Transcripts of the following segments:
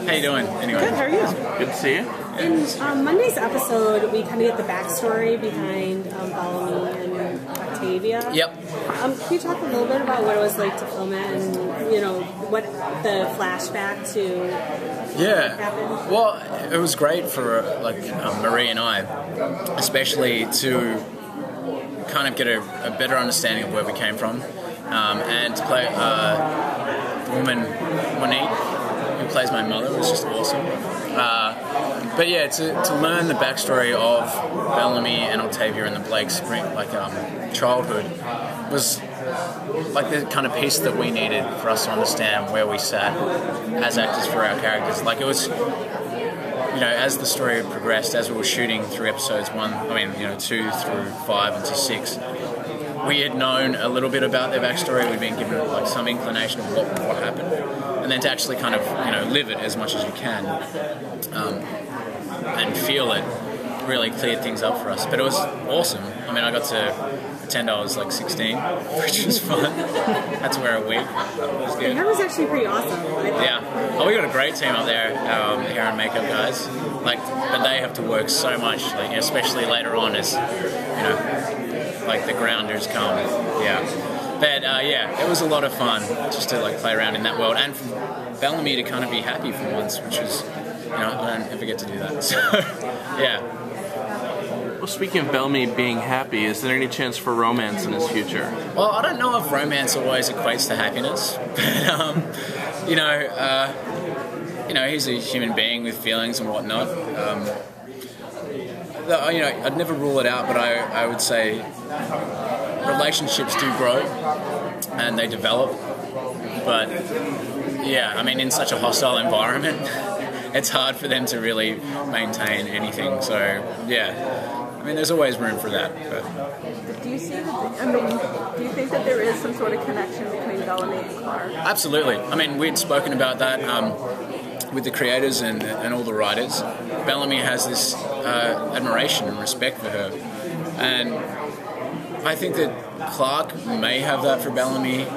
How you doing? Anyway. Good, how are you? Good to see you. In Monday's episode, we kind of get the backstory behind Bellamy and Octavia. Yep. Can you talk a little bit about what it was like to film it and, you know, what the flashback to happened? Well, it was great for Marie and I, especially to kind of get a better understanding of where we came from, and to play the woman Monique, who plays my mother, was just awesome. But yeah, to learn the backstory of Bellamy and Octavia and the Blake's childhood was like the kind of piece that we needed for us to understand where we sat as actors for our characters. Like it was, you know, as the story progressed, as we were shooting through episodes 2 through 5 and to 6, we had known a little bit about their backstory. We'd been given like some inclination of what happened, and then to actually kind of live it as much as you can and feel it really cleared things up for us. But it was awesome. I mean, I got to pretend I was like 16, which was fun. Had to wear a wig. That was good. The hair was actually pretty awesome. Yeah. Oh, we got a great team up there, hair and makeup guys. But they have to work so much, especially later on as the grounders come. Yeah. But it was a lot of fun just to play around in that world, and for Bellamy to kind of be happy for once, which was, I don't ever get to do that. So yeah. Well, speaking of Bellamy being happy, is there any chance for romance in his future? Well, I don't know if romance always equates to happiness, but he's a human being with feelings and whatnot. I'd never rule it out, but I would say relationships do grow and they develop. But yeah, I mean, in such a hostile environment, it's hard for them to really maintain anything. So yeah. I mean, there's always room for that. But. Do you see do you think that there is some sort of connection between Bellamy and Clark? Absolutely. I mean, we'd spoken about that with the creators and all the writers. Bellamy has this admiration and respect for her. And I think that Clark may have that for Bellamy,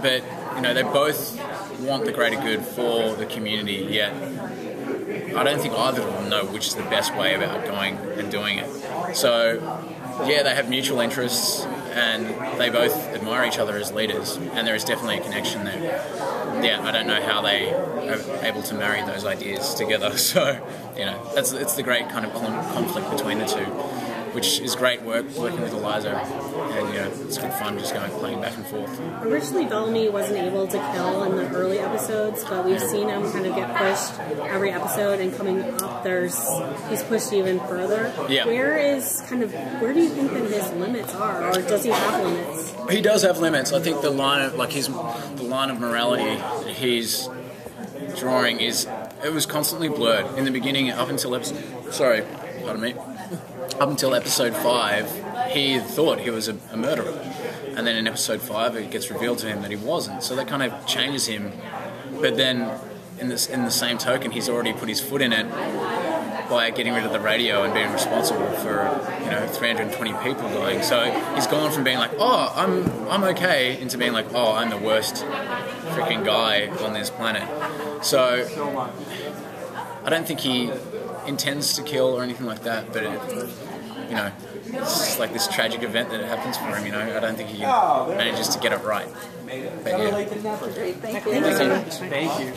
but, they both want the greater good for the community, yet I don't think either of them know which is the best way about going and doing it. So, yeah, they have mutual interests and they both admire each other as leaders, and there is definitely a connection there. Yeah, I don't know how they are able to marry those ideas together. So, it's the great kind of conflict between the two, which is great working with Eliza, and it's good fun just playing back and forth. Originally, Bellamy wasn't able to kill in the early episodes, but we've seen him kind of get pushed every episode, and coming up, he's pushed even further. Yeah. Where do you think that his limits are, or does he have limits? He does have limits. I think the line of morality that he's drawing it was constantly blurred in the beginning up until episode 5, he thought he was a murderer. And then in episode 5, it gets revealed to him that he wasn't. So that kind of changes him. But then, in the same token, he's already put his foot in it by getting rid of the radio and being responsible for, 320 people dying. So he's gone from being like, oh, I'm okay, into being like, oh, I'm the worst freaking guy on this planet. So I don't think he intends to kill or anything like that, but it's just like this tragic event that happens for him, I don't think he manages to get it right. But yeah. Great, thank you. Thank you. Thank you.